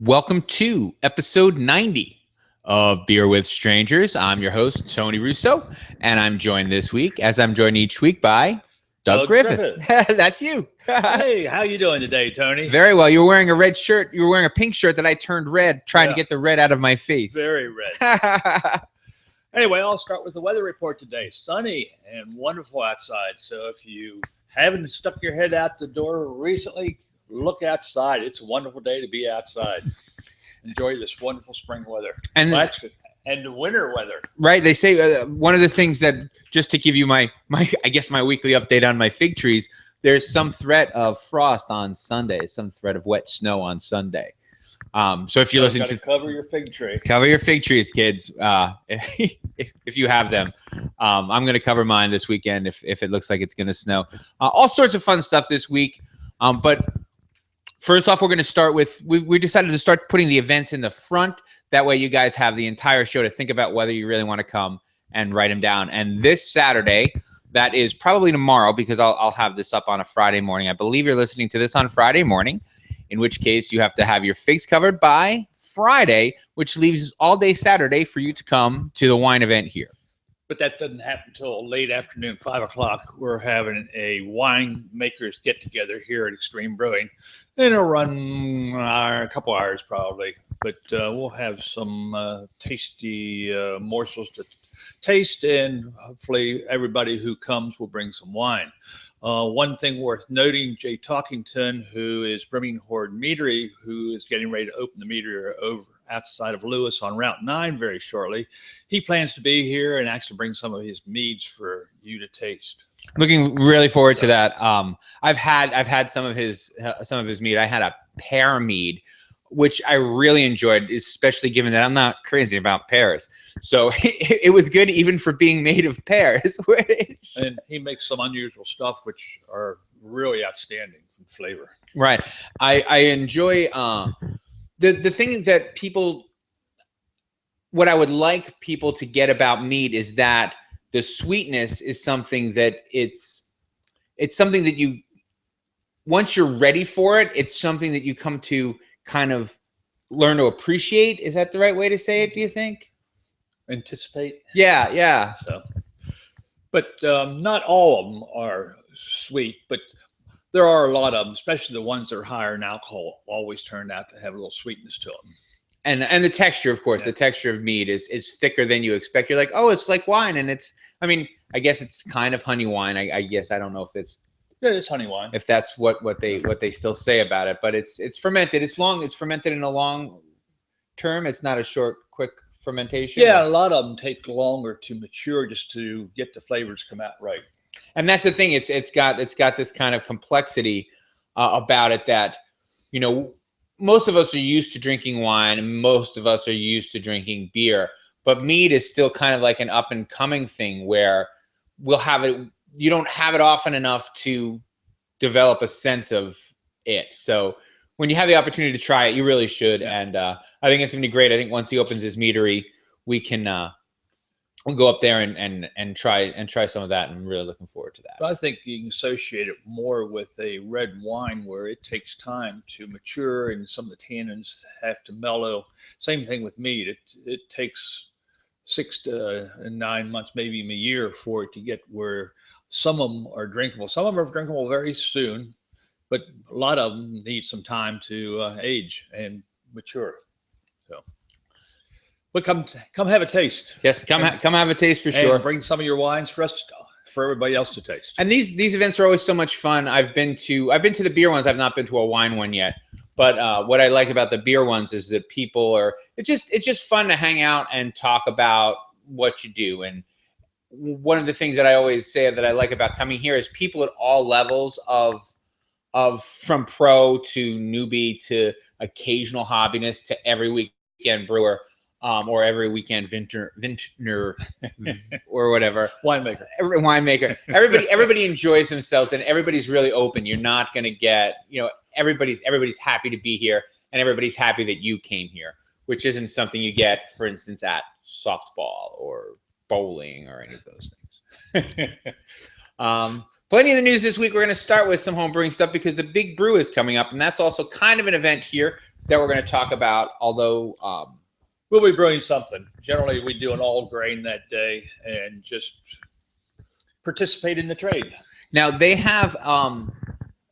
Welcome to episode 90 of Beer with Strangers. I'm your host, Tony Russo, and I'm joined this week, as I'm joined each week, by Doug Griffith. That's you. Hey, how you doing today, Tony? Very well. You were wearing a red shirt. You were wearing a pink shirt that I turned red, trying to get the red out of my face. Very red. Anyway, I'll start with the weather report today. Sunny and wonderful outside. So if you haven't stuck your head out the door recently, look outside. It's a wonderful day to be outside. Enjoy this wonderful spring weather. And the winter weather. Right. They say one of the things that, just to give you my weekly update on my fig trees, there's some threat of frost on Sunday, some threat of wet snow on Sunday. So if you listen to cover your fig tree, cover your fig trees, kids. If you have them, I'm going to cover mine this weekend if it looks like it's going to snow. All sorts of fun stuff this week. But first off, we're going to start with, we decided to start putting the events in the front. That way you guys have the entire show to think about whether you really want to come and write them down. And this Saturday, that is probably tomorrow, because I'll have this up on a Friday morning. I believe you're listening to this on Friday morning, in which case you have to have your figs covered by Friday, which leaves all day Saturday for you to come to the wine event here. But that doesn't happen until late afternoon, 5 o'clock. We're having a winemakers get-together here at Extreme Brewing. And it'll run a couple hours probably. But we'll have some tasty morsels to taste, and hopefully everybody who comes will bring some wine. One thing worth noting, Jay Talkington, who is Brimming Horde Meadery, who is getting ready to open the meadery over outside of Lewis on Route 9 very shortly. He plans to be here and actually bring some of his meads for you to taste. Looking really forward to that. I've had some of his mead. I had a pear mead, which I really enjoyed, especially given that I'm not crazy about pears. So it was good even for being made of pears. And he makes some unusual stuff which are really outstanding in flavor. Right. I enjoy the thing that what I would like people to get about mead is that the sweetness is something that it's something that you, once you're ready for it, it's something that you come to kind of learn to appreciate. Is that the right way to say it, do you think? Anticipate. Yeah. So, but not all of them are sweet, but there are a lot of them, especially the ones that are higher in alcohol, always turn out to have a little sweetness to them. And the texture, of course, the texture of mead is thicker than you expect. You're like, oh, it's like wine, and I guess it's kind of honey wine. I guess I don't know if it's. Yeah, it's honey wine. If that's what they still say about it, but it's fermented. It's long. It's fermented in a long term. It's not a short, quick fermentation. Yeah, a lot of them take longer to mature just to get the flavors come out right. And that's the thing. It's got this kind of complexity about it that, most of us are used to drinking wine, and most of us are used to drinking beer. But mead is still kind of like an up and coming thing where we'll have it. You don't have it often enough to develop a sense of it. So when you have the opportunity to try it, you really should. And I think it's going to be great. I think once he opens his meadery, we can we'll go up there and try some of that. And I'm really looking forward to that. I think you can associate it more with a red wine where it takes time to mature and some of the tannins have to mellow. Same thing with mead. It takes 6 to 9 months, maybe even a year for it to get where some of them are drinkable. Some of them are drinkable very soon, but a lot of them need some time to age and mature. So, but come have a taste. Yes, come have a taste for sure. And bring some of your wines for everybody else to taste. And these events are always so much fun. I've been to the beer ones. I've not been to a wine one yet. But what I like about the beer ones is that it's just fun to hang out and talk about what you do. And one of the things that I always say that I like about coming here is people at all levels of from pro to newbie to occasional hobbyist to every weekend brewer, or every weekend vintner or whatever. Winemaker. Everybody enjoys themselves, and everybody's really open. You're not going to get, everybody's happy to be here, and everybody's happy that you came here, which isn't something you get, for instance, at softball or bowling or any of those things. Plenty of the news this week. We're going to start with some home brewing stuff because the Big Brew is coming up, and that's also kind of an event here. that we're going to talk about. Although we'll be brewing something. Generally, we do an all grain that day and just participate in the trade. Now they have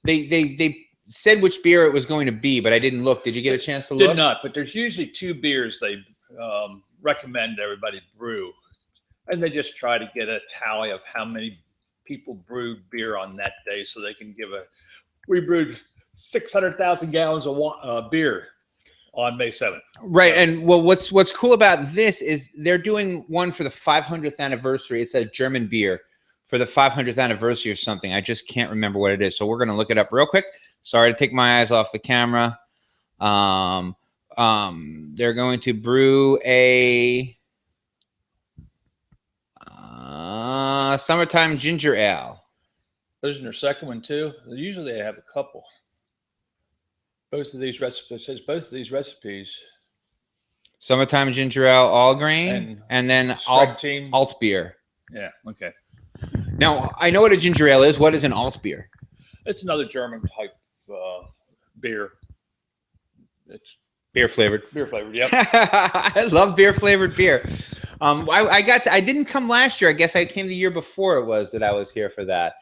they said which beer it was going to be, but I didn't look. Did you get a chance to look? Did not, but there's usually 2 beers they recommend everybody brew, and they just try to get a tally of how many people brewed beer on that day, so they can give we brewed 600,000 gallons of beer on May 7th. Right, and well, what's cool about this is they're doing one for the 500th anniversary. It's a German beer for the 500th anniversary or something. I just can't remember what it is, so we're going to look it up real quick. Sorry to take my eyes off the camera. They're going to brew a summertime ginger ale. Those in their second one too. Usually they have a couple. Both of these recipes. Summertime ginger ale, all grain, and then alt beer. Yeah. Okay. Now I know what a ginger ale is. What is an alt beer? It's another German type beer. It's beer flavored. Beer flavored. Yep. I love beer flavored beer. I didn't come last year. I guess I came the year before it was that I was here for that.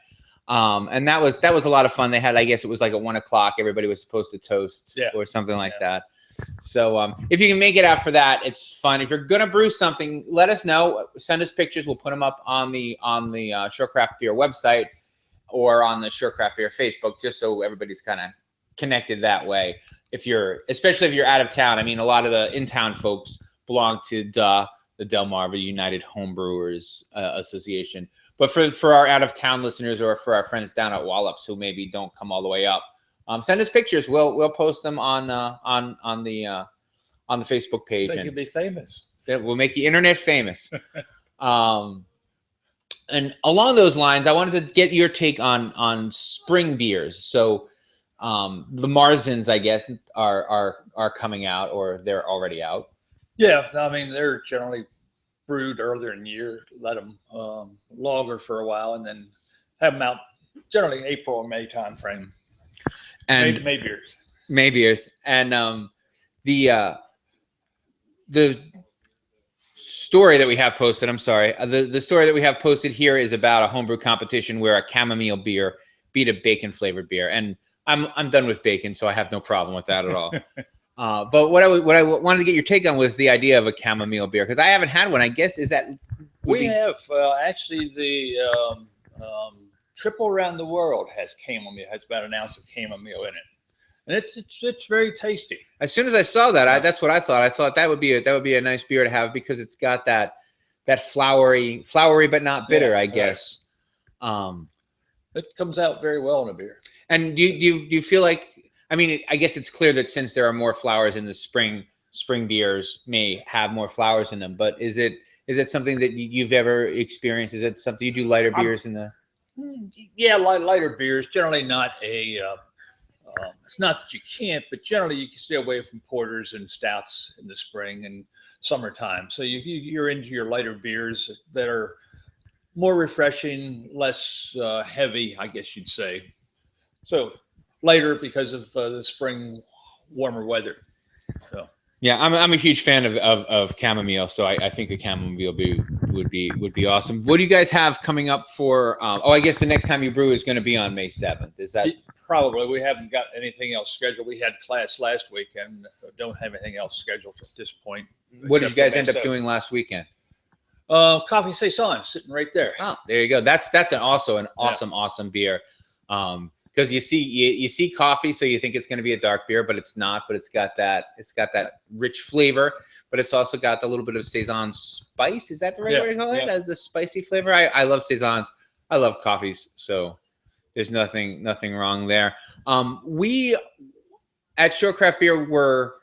And that was a lot of fun. They had, I guess it was like at 1 o'clock. Everybody was supposed to toast or something like that. So if you can make it out for that, it's fun. If you're gonna brew something, let us know. Send us pictures. We'll put them up on the Surecraft Beer website or on the Surecraft Beer Facebook, just so everybody's kind of connected that way. Especially if you're out of town. I mean, a lot of the in-town folks belong to the Delmarva United Homebrewers Association. But for our out-of-town listeners or for our friends down at Wallops who maybe don't come all the way up, send us pictures. We'll post them on the Facebook page. They can be famous. We'll make the internet famous. And along those lines, I wanted to get your take on spring beers. So the Marzens, I guess, are coming out, or they're already out. Yeah, I mean they're generally brewed earlier in the year, let them lager for a while, and then have them out generally April or May time frame. And May beers. May beers. And the story that we have posted, I'm sorry, the story that we have posted here is about a homebrew competition where a chamomile beer beat a bacon flavored beer. And I'm done with bacon, so I have no problem with that at all. But what I wanted to get your take on was the idea of a chamomile beer, because I haven't had one. I guess we have actually the Triple Around the World has about an ounce of chamomile in it, and it's very tasty. As soon as I saw that, that's what I thought. I thought that would be a nice beer to have because it's got that flowery but not bitter. I guess it comes out very well in a beer. And do you feel like? I mean, I guess it's clear that since there are more flowers in the spring beers may have more flowers in them. But is it something that you've ever experienced? Is it something you do lighter beers in the? Yeah, lighter beers. Generally not it's not that you can't, but generally you can stay away from porters and stouts in the spring and summertime. So you're into your lighter beers that are more refreshing, less heavy, I guess you'd say. So lighter because of the spring warmer weather. So yeah, I'm a huge fan of chamomile, so I think a chamomile would be awesome. What do you guys have coming up for? I guess the next time you brew is going to be on May 7th. Is that probably? We haven't got anything else scheduled. We had class last week and don't have anything else scheduled at this point. What did you guys end up doing last weekend? Coffee Saison sitting right there. Oh, there you go. That's also an awesome beer. Because you see coffee, so you think it's going to be a dark beer, but it's not. But it's got that rich flavor, but it's also got a little bit of Saison spice. Is that the right way to call it? The spicy flavor. I love Saisons. I love coffees, so there's nothing wrong there. We at Surecraft Beer were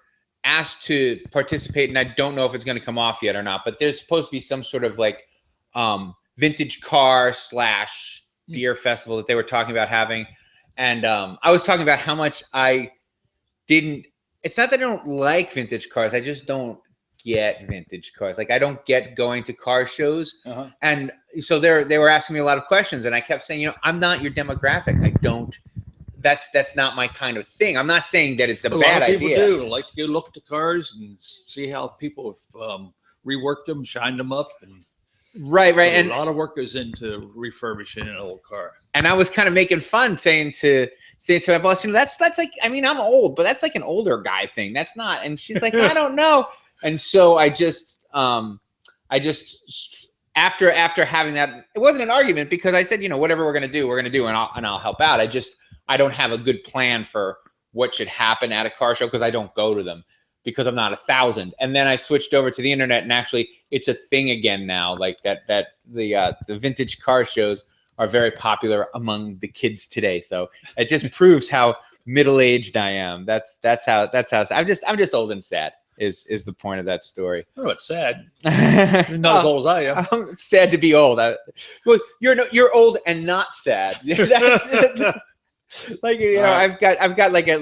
asked to participate, and I don't know if it's going to come off yet or not. But there's supposed to be some sort of like vintage car / beer festival that they were talking about having. And I was talking about how much I didn't. It's not that I don't like vintage cars. I just don't get vintage cars. Like I don't get going to car shows. And so they were asking me a lot of questions, and I kept saying, I'm not your demographic. I don't that's not my kind of thing. I'm not saying that it's a lot bad of people idea. do like to go look at the cars and see how people have reworked them, shined them up, and Right. so And a lot of work goes into refurbishing an old car. I was kind of making fun saying to my boss, that's like, I mean, I'm old, but that's like an older guy thing. That's not. And she's like, I don't know. And so I just after having that, it wasn't an argument because I said, whatever we're going to do, and I'll help out. I don't have a good plan for what should happen at a car show because I don't go to them because I'm not 1,000. And then I switched over to the internet, and actually it's a thing again now. Like the vintage car shows are very popular among the kids today. So it just proves how middle-aged I am. That's how I'm just old and sad is the point of that story. Oh, it's sad. You're not as old as I am. I'm sad to be old. Well, you're old and not sad. Like, I've got like a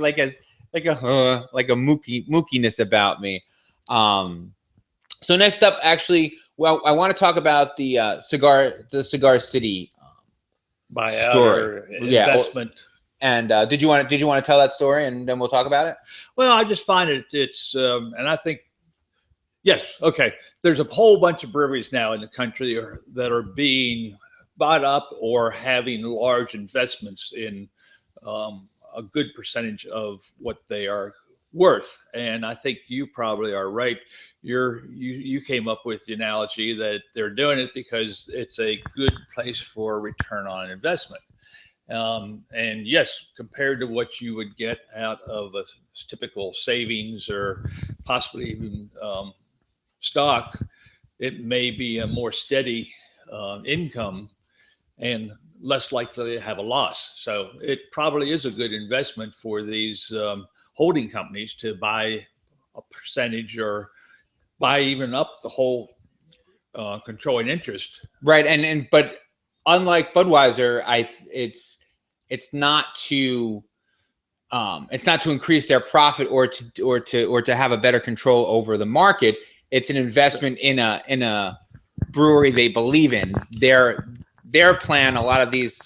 mookiness about me. So next up, actually, well, I want to talk about the Cigar City buyout story. or investment. And did you want to tell that story, and then we'll talk about it? Well, I just find it's and I think yes, okay. There's a whole bunch of breweries now in the country that are being bought up or having large investments in a good percentage of what they are worth. And I think you probably are right. You came up with the analogy that they're doing it because it's a good place for return on investment. And yes, compared to what you would get out of a typical savings or possibly even stock, it may be a more steady income and less likely to have a loss. So it probably is a good investment for these holding companies to buy a percentage or buy even up the whole controlling interest. Right. But unlike Budweiser, it's not to increase their profit or to have a better control over the market. It's an investment in a brewery they believe in. Their plan, a lot of these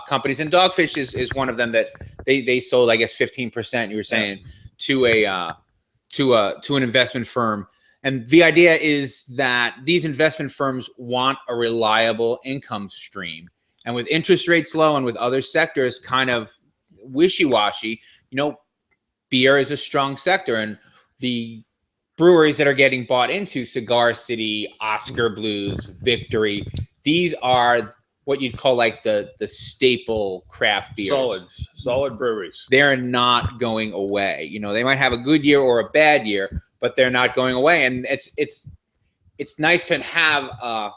companies, and Dogfish is one of them, that they sold, I guess, 15%. You were saying to an investment firm, and the idea is that these investment firms want a reliable income stream. And with interest rates low, and with other sectors kind of wishy-washy, beer is a strong sector, and the breweries that are getting bought into, Cigar City, Oscar Blues, Victory, these are what you'd call like the staple craft beers. Solid breweries. They're not going away. They might have a good year or a bad year, but they're not going away. And it's nice to have a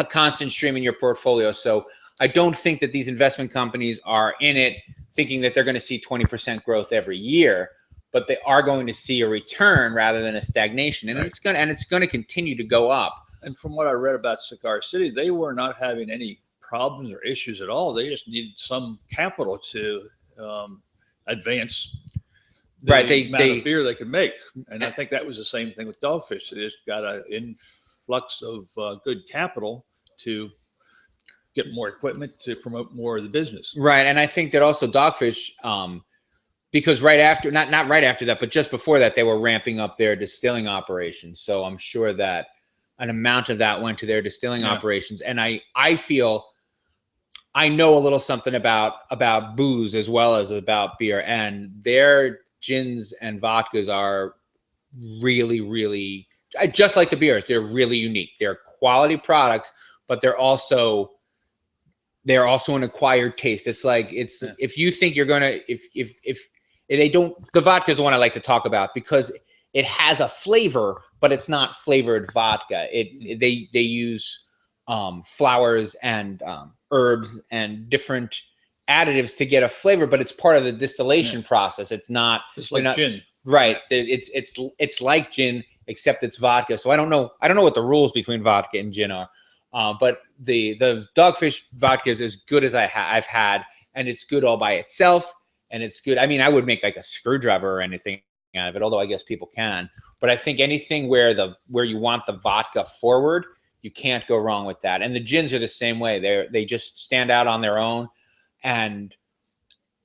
constant stream in your portfolio. So I don't think that these investment companies are in it thinking that they're going to see 20% growth every year, but they are going to see a return rather than a stagnation. And it's going to continue to go up. And from what I read about Cigar City, they were not having any problems or issues at all. They just needed some capital to advance the amount of beer they could make. And I think that was the same thing with Dogfish. They just got an influx of good capital to get more equipment to promote more of the business. Right. And I think that also Dogfish, because right after, not right after that, but just before that, they were ramping up their distilling operations. So I'm sure that an amount of that went to their distilling operations. And I feel I know a little something about booze as well as about beer, and their gins and vodkas are really, really, just like the beers. They're really unique. They're quality products, but they're also an acquired taste. It's like, if you think you're going to, if they don't, the vodka is the one I like to talk about because it has a flavor, but it's not flavored vodka. They use flowers and herbs and different additives to get a flavor, but it's part of the distillation process. It's not just like gin. Right. It's like gin, except it's vodka. So I don't know what the rules between vodka and gin are. But the Dogfish vodka is as good as I've had, and it's good all by itself, and it's good. I mean, I would make like a screwdriver or anything out of it, although I guess people can. But I think anything where you want the vodka forward, you can't go wrong with that. And the gins are the same way. They just stand out on their own. And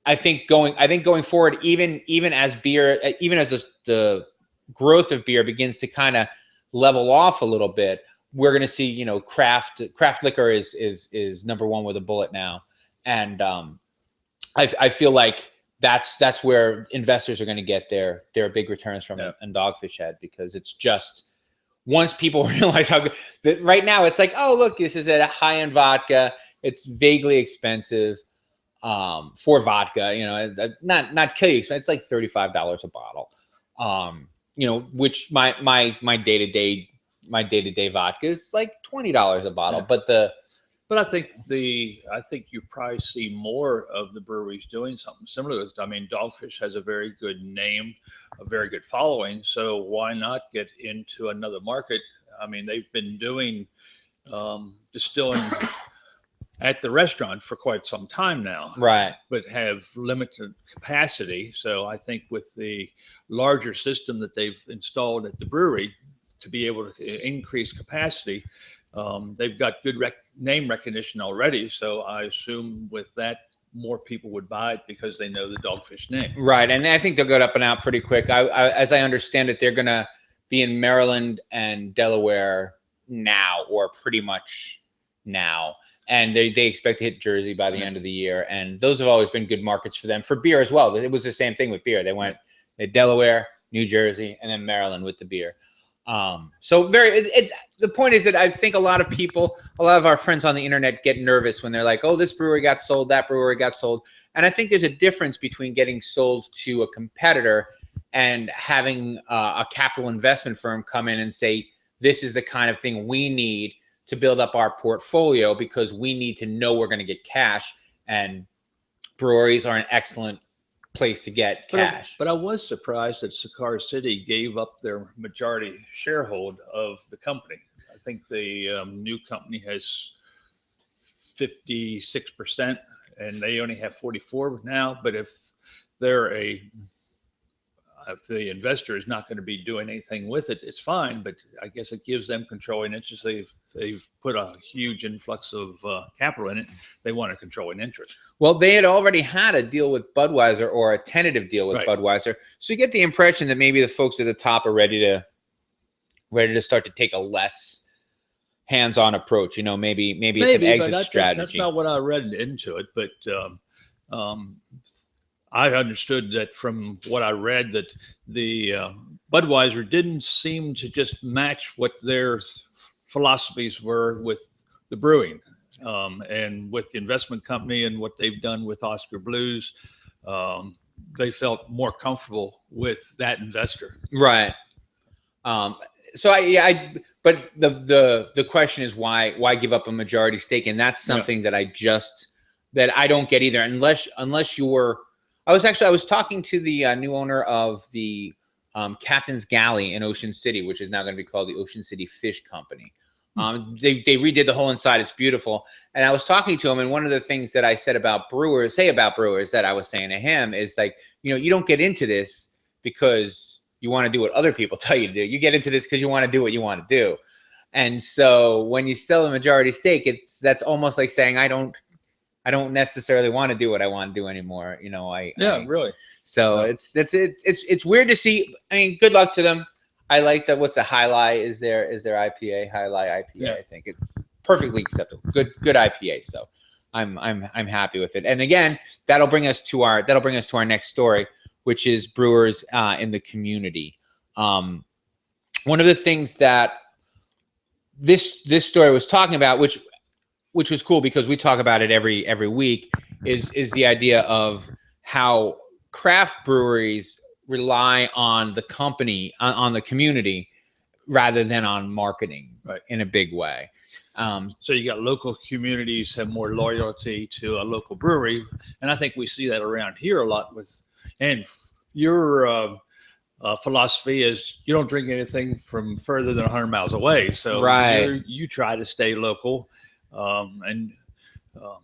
I think going forward, even as beer, even as the growth of beer begins to kind of level off a little bit, we're going to see, you know, craft liquor is number one with a bullet now, and I feel like that's where investors are going to get their big returns from in Dogfish Head, because it's just, once people realize how good that right now, it's like, oh look, this is a high end vodka, it's vaguely expensive. For vodka, you know, not kill you expensive. It's like $35 a bottle. You know, which my day-to-day vodka is like $20 a bottle. Yeah. But I think you probably see more of the breweries doing something similar to this. I mean, Dogfish has a very good name, a very good following. So why not get into another market? I mean, they've been doing distilling at the restaurant for quite some time now, right? But have limited capacity. So I think with the larger system that they've installed at the brewery to be able to increase capacity, they've got good name recognition already. So I assume with that, more people would buy it because they know the Dogfish name. Right, and I think they'll go up and out pretty quick. As I understand it, they're going to be in Maryland and Delaware now, or pretty much now. And they expect to hit Jersey by the end of the year. And those have always been good markets for them. For beer as well. It was the same thing with beer. They went Delaware, New Jersey, and then Maryland with the beer. So it's the point is that I think a lot of our friends on the internet get nervous when they're like, oh, this brewery got sold, that brewery got sold. And I think there's a difference between getting sold to a competitor and having a capital investment firm come in and say, this is the kind of thing we need to build up our portfolio, because we need to know we're going to get cash, and breweries are an excellent place to get cash. But I was surprised that Cigar City gave up their majority sharehold of the company. I think the new company has 56%, and they only have 44 now. But if the investor is not going to be doing anything with it, it's fine. But I guess it gives them controlling interest. They've put a huge influx of capital in it. They want a controlling interest. Well, they had already had a deal with Budweiser, or a tentative deal with Budweiser. So you get the impression that maybe the folks at the top are ready to start to take a less hands-on approach. You know, maybe it's an exit strategy. That's not what I read into it, but I understood that from what I read, that the Budweiser didn't seem to just match what their philosophies were with the brewing, and with the investment company and what they've done with Oscar Blues. They felt more comfortable with that investor. Right. But the question is why give up a majority stake? And that's something that I don't get either, unless you're. I was talking to the new owner of the Captain's Galley in Ocean City, which is now going to be called the Ocean City Fish Company. They redid the whole inside. It's beautiful. And I was talking to him, and one of the things that I said about brewers that I was saying to him is, like, you know, you don't get into this because you want to do what other people tell you to do. You get into this because you want to do what you want to do. And so when you sell a majority stake, that's almost like saying, I don't necessarily want to do what I want to do anymore. You know, really. So it's weird to see. I mean, good luck to them. I like that. What's the Highlight? Is their IPA, Highlight IPA? Yeah. I think it's perfectly acceptable. Good IPA. So I'm happy with it. And again, that'll bring us to our next story, which is brewers in the community. One of the things that this story was talking about, which was cool because we talk about it every week, is the idea of how craft breweries rely on the company, on the community, rather than on marketing, in a big way. So you got local communities have more loyalty to a local brewery, and I think we see that around here a lot. And your philosophy is you don't drink anything from further than 100 miles away. So you try to stay local, and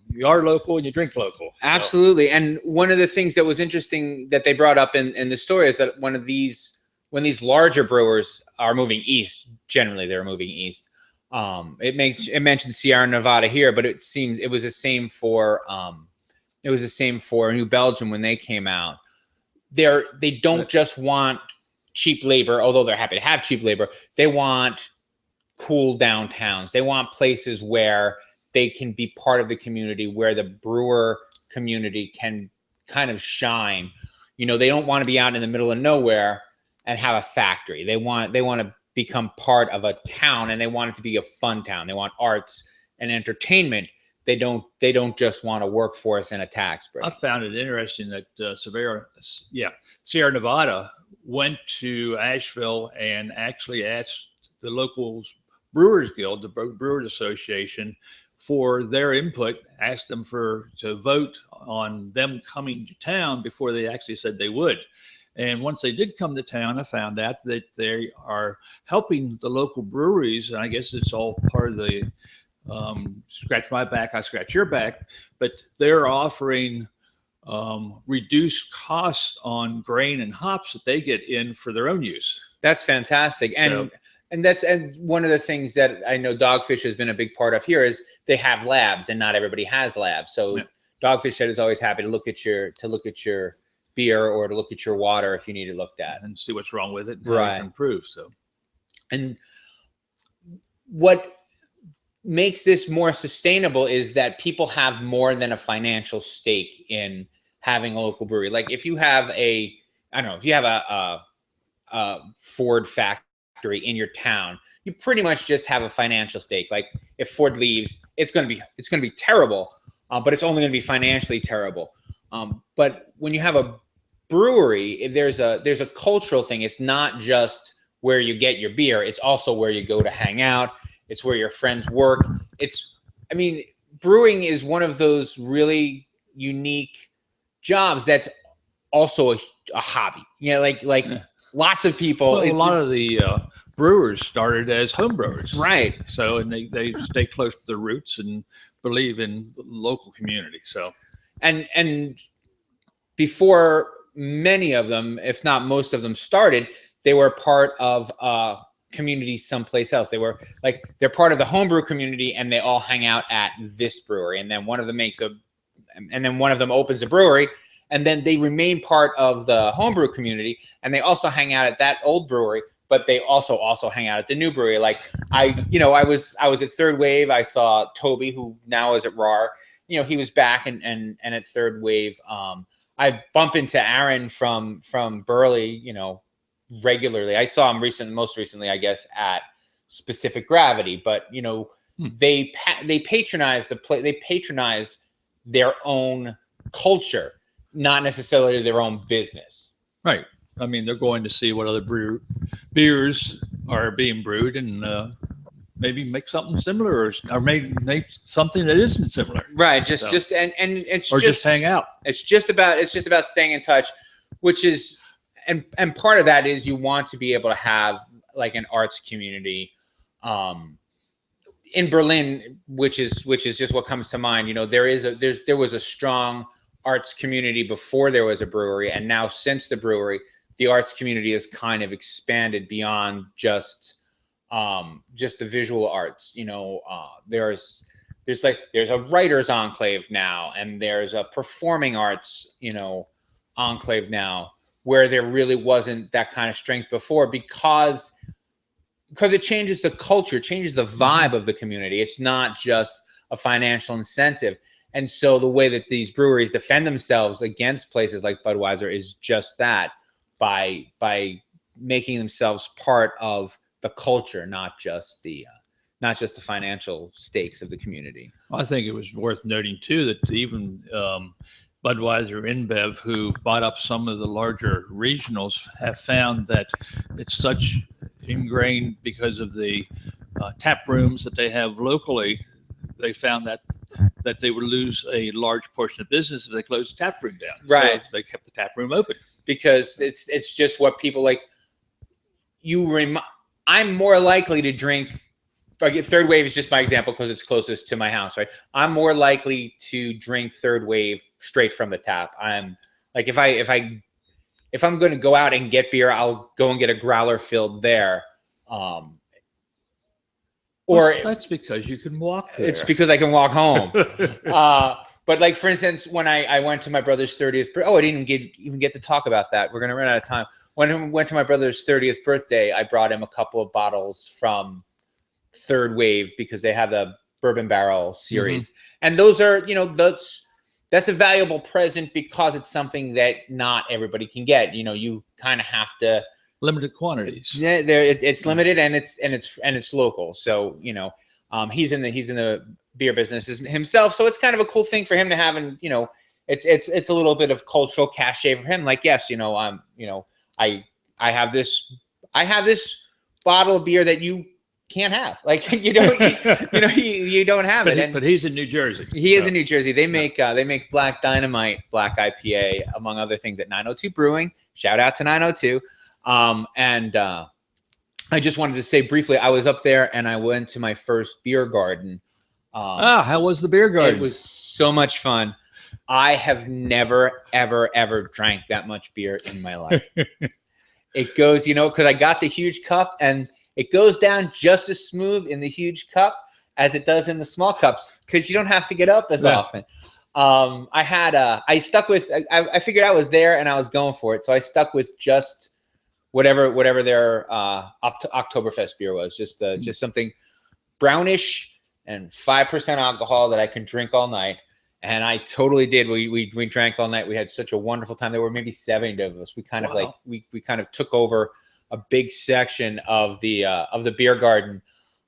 you are local and you drink local. Absolutely. And one of the things that was interesting that they brought up in the story is that when these larger brewers are moving east, generally they're moving east. It mentions Sierra Nevada here, but it seems it was the same for It was the same for New Belgium when they came out. They don't just want cheap labor, although they're happy to have cheap labor. They want cool downtowns. They want places where they can be part of the community, where the brewer community can kind of shine. You know, they don't want to be out in the middle of nowhere and have a factory. They want to become part of a town, and they want it to be a fun town. They want arts and entertainment. They don't just want a workforce and a tax break. I found it interesting that Sierra Nevada went to Asheville and actually asked the locals Brewers Guild, the Brewers Association, for their input, asked them to vote on them coming to town before they actually said they would. And once they did come to town, I found out that they are helping the local breweries. And I guess it's all part of the scratch my back, I scratch your back. But they're offering reduced costs on grain and hops that they get in for their own use. That's fantastic. And one of the things that I know Dogfish has been a big part of here is they have labs, and not everybody has labs. So Dogfish Head is always happy to look at your beer or to look at your water if you need it looked at and see what's wrong with it and right. how it can improve. So, and what makes this more sustainable is that people have more than a financial stake in having a local brewery. Like if you have a Ford factory in your town, you pretty much just have a financial stake. Like if Ford leaves, it's going to be terrible, but it's only going to be financially terrible. But when you have a brewery, there's a cultural thing. It's not just where you get your beer. It's also where you go to hang out. It's where your friends work. Brewing is one of those really unique jobs that's also a hobby. Lots of people. Well, a lot of the brewers started as home brewers, right? So, and they stay close to the roots and believe in the local community. So, and before many of them, if not most of them, started, they were part of community someplace else. They're part of the homebrew community, and they all hang out at this brewery. And then one of them opens a brewery, and then they remain part of the homebrew community, and they also hang out at that old brewery, but they also hang out at the new brewery. Like I was at Third Wave. I saw Toby, who now is at RAR. He was back and at Third Wave. I bump into Aaron from Burley, regularly. I saw him most recently, I guess, at Specific Gravity. But they patronize the play. They patronize their own culture, not necessarily their own business. Right. I mean, they're going to see what other beers are being brewed and maybe make something similar, or maybe make something that isn't similar. Right. Just it's or just hang out. It's just about staying in touch, which is and part of that is you want to be able to have like an arts community. In Berlin, which is just what comes to mind. There was a strong arts community before there was a brewery, and now since the brewery, the arts community has kind of expanded beyond just the visual arts. There's a writers enclave now, and there's a performing arts enclave now, where there really wasn't that kind of strength before, because it changes the culture, changes the vibe of the community. It's not just a financial incentive. And so the way that these breweries defend themselves against places like Budweiser is just that, by making themselves part of the culture, not just the financial stakes of the community. I think it was worth noting too that even Budweiser, InBev, who bought up some of the larger regionals, have found that it's such ingrained because of the tap rooms that they have locally. They found that they would lose a large portion of business if they closed the tap room down. Right. So they kept the tap room open. Because it's just what people like. I'm more likely to drink. Third Wave is just my example because it's closest to my house, right? I'm more likely to drink Third Wave straight from the tap. I'm like, if I'm going to go out and get beer, I'll go and get a growler filled there. Or that's because you can walk there. It's because I can walk home. But like, for instance, when I went to my brother's 30th birthday, I didn't even get to talk about that. We're going to run out of time. When I went to my brother's 30th birthday, I brought him a couple of bottles from Third Wave because they have the bourbon barrel series. And those are, that's a valuable present because it's something that not everybody can get. You kind of have to limited quantities. Yeah, it's limited and it's local. So, he's in the beer business himself. So it's kind of a cool thing for him to have. And, it's a little bit of cultural cachet for him. Like, yes, I have this bottle of beer that you can't have. Like, you don't have it. But he's in New Jersey. He is in New Jersey. They make Black Dynamite Black IPA, among other things, at 902 Brewing. Shout out to 902. I just wanted to say briefly, I was up there and I went to my first beer garden. How was the beer garden? It was so much fun. I have never, ever, ever drank that much beer in my life. It goes, because I got the huge cup and it goes down just as smooth in the huge cup as it does in the small cups because you don't have to get up as often. I stuck with, I figured I was there and I was going for it. So I stuck with just whatever their Oktoberfest beer was, just something brownish and 5% alcohol that I can drink all night. And I totally did. We drank all night. We had such a wonderful time. There were maybe 70 of us. We kind of we kind of took over a big section of the beer garden.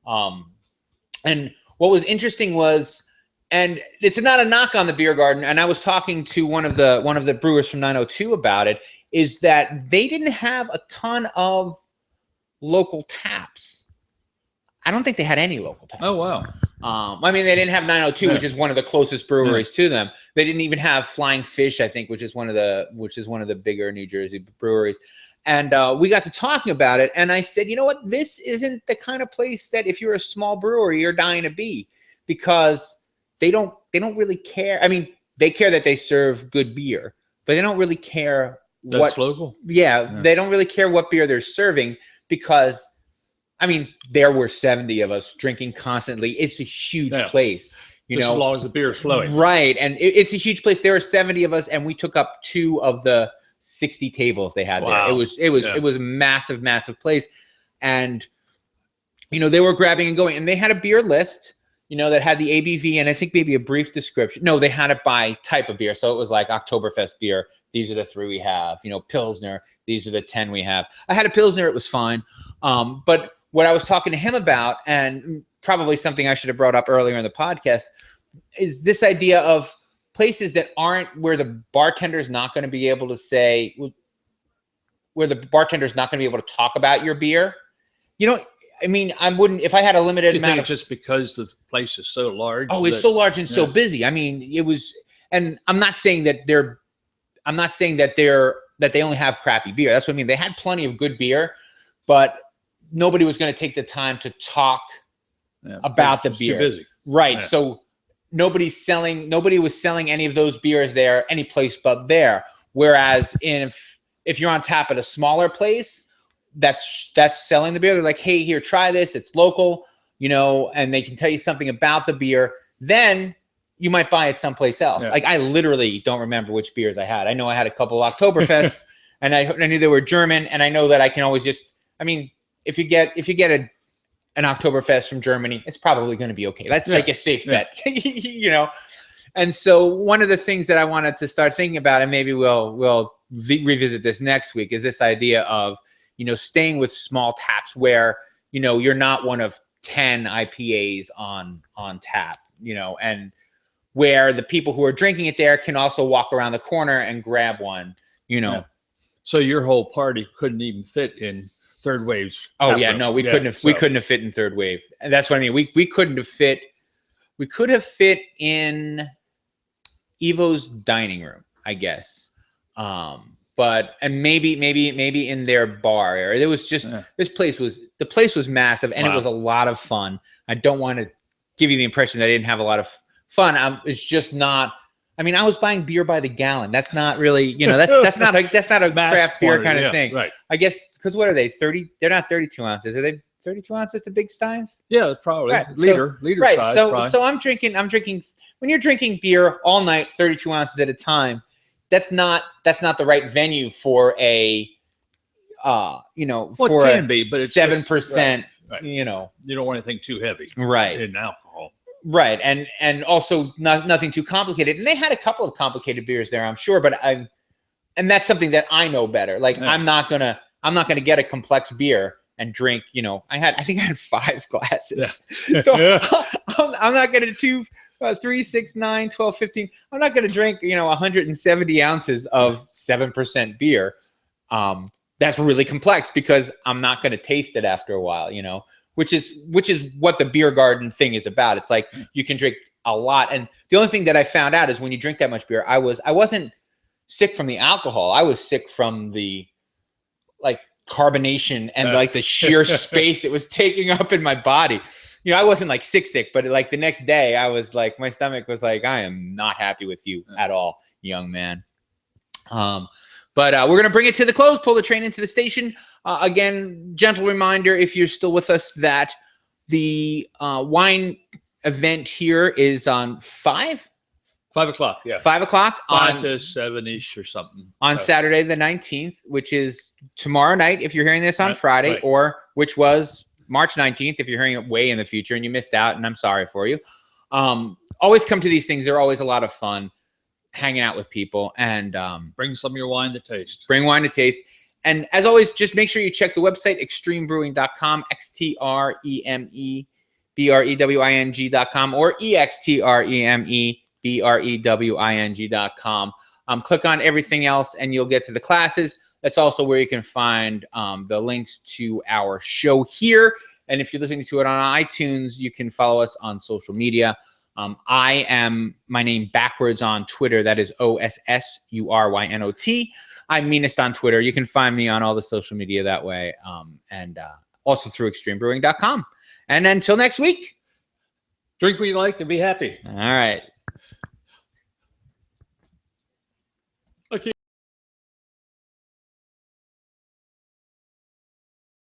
And what was interesting was, and it's not a knock on the beer garden, and I was talking to one of the brewers from 902 about it, is that they didn't have a ton of local taps. I don't think they had any local taps. Oh, wow. I mean, they didn't have 902, which is one of the closest breweries to them. They didn't even have Flying Fish, I think, which is one of the bigger New Jersey breweries. And we got to talking about it, and I said, you know what? This isn't the kind of place that if you're a small brewery, you're dying to be, because they don't really care. I mean, they care that they serve good beer, but they don't really care That's local. Yeah, they don't really care what beer they're serving because, I mean, there were 70 of us drinking constantly. It's a huge place, as long as the beer is flowing. Right, and it's a huge place. There were 70 of us, and we took up 2 of the 60 tables they had there. It was a massive, massive place, and they were grabbing and going, and they had a beer list, that had the ABV and I think maybe a brief description. No, they had it by type of beer, so it was like Oktoberfest beer. These are the 3 we have. Pilsner. These are the 10 we have. I had a Pilsner. It was fine, but what I was talking to him about, and probably something I should have brought up earlier in the podcast, is this idea of places that aren't where the bartender's not going to be able to say, where the bartender's not going to be able to talk about your beer. I mean, I wouldn't, if I had a limited amount of, just because the place is so large. Oh, it's so large and so busy. I mean, it was, and I'm not saying that they only have crappy beer. That's what I mean. They had plenty of good beer, but nobody was going to take the time to talk about the beer. Too busy. Right. Yeah. So nobody was selling any of those beers there, any place but there. Whereas if you're on tap at a smaller place that's selling the beer, they're like, hey, here, try this. It's local, and they can tell you something about the beer. Then you might buy it someplace else. Yeah. Like, I literally don't remember which beers I had. I know I had a couple of Oktoberfests and I knew they were German, and I know that I can always if you get an Oktoberfest from Germany, it's probably going to be okay. That's like a safe bet, And so one of the things that I wanted to start thinking about, and maybe we'll revisit this next week, is this idea of, staying with small taps where, you're not one of 10 IPAs on tap, and where the people who are drinking it there can also walk around the corner and grab one, Yeah. So your whole party couldn't even fit in Third Wave's. Oh yeah, no, we couldn't have fit in Third Wave. And that's what I mean. We couldn't have fit. We could have fit in Evo's dining room, I guess. But maybe in their bar area. It was just the place was massive, and it was a lot of fun. I don't want to give you the impression that I didn't have a lot of fun. It's just not. I mean, I was buying beer by the gallon. That's not really, that's not a craft beer kind of thing. Right. I guess because what are they? 30? They're not 32 ounces. Are they 32 ounces? The big steins? Yeah, probably right. liter right. size. So I'm drinking when you're drinking beer all night, 32 ounces at a time, that's not the right venue for a for it can be, but it's 7%. right. You know, You don't want anything too heavy, right? In alcohol, right? And also nothing too complicated. And they had a couple of complicated beers there, I'm sure, but and that's something that I know better. Like I'm not gonna get a complex beer and drink. I think I had 5 glasses, so I'm not gonna do 3, 6, 9, 12, 15. I'm not gonna drink 170 ounces of 7% beer. That's really complex because I'm not going to taste it after a while, which is what the beer garden thing is about. It's like you can drink a lot. And the only thing that I found out is when you drink that much beer, I wasn't sick from the alcohol. I was sick from the carbonation and the sheer space it was taking up in my body. I wasn't sick, but the next day I was my stomach was I am not happy with you at all, young man. But we're going to bring it to the close, pull the train into the station. Again, gentle reminder, if you're still with us, that the wine event here is on 5 o'clock. Yeah. 5 o'clock. 5 to 7-ish or something. On Saturday the 19th, which is tomorrow night if you're hearing this on Friday, right. Or which was March 19th if you're hearing it way in the future and you missed out, and I'm sorry for you. Always come to these things. They're always a lot of fun. Hanging out with people, and bring some of your wine to taste. Bring wine to taste. And as always, just make sure you check the website, extremebrewing.com, extremebrewing.com, or extremebrewing.com. Click on everything else and you'll get to the classes. That's also where you can find the links to our show here. And if you're listening to it on iTunes, you can follow us on social media. I am my name backwards on Twitter. That is OSSURYNOT. I'm meanest on Twitter. You can find me on all the social media that way, and also through extremebrewing.com. And until next week, drink what you like and be happy. All right.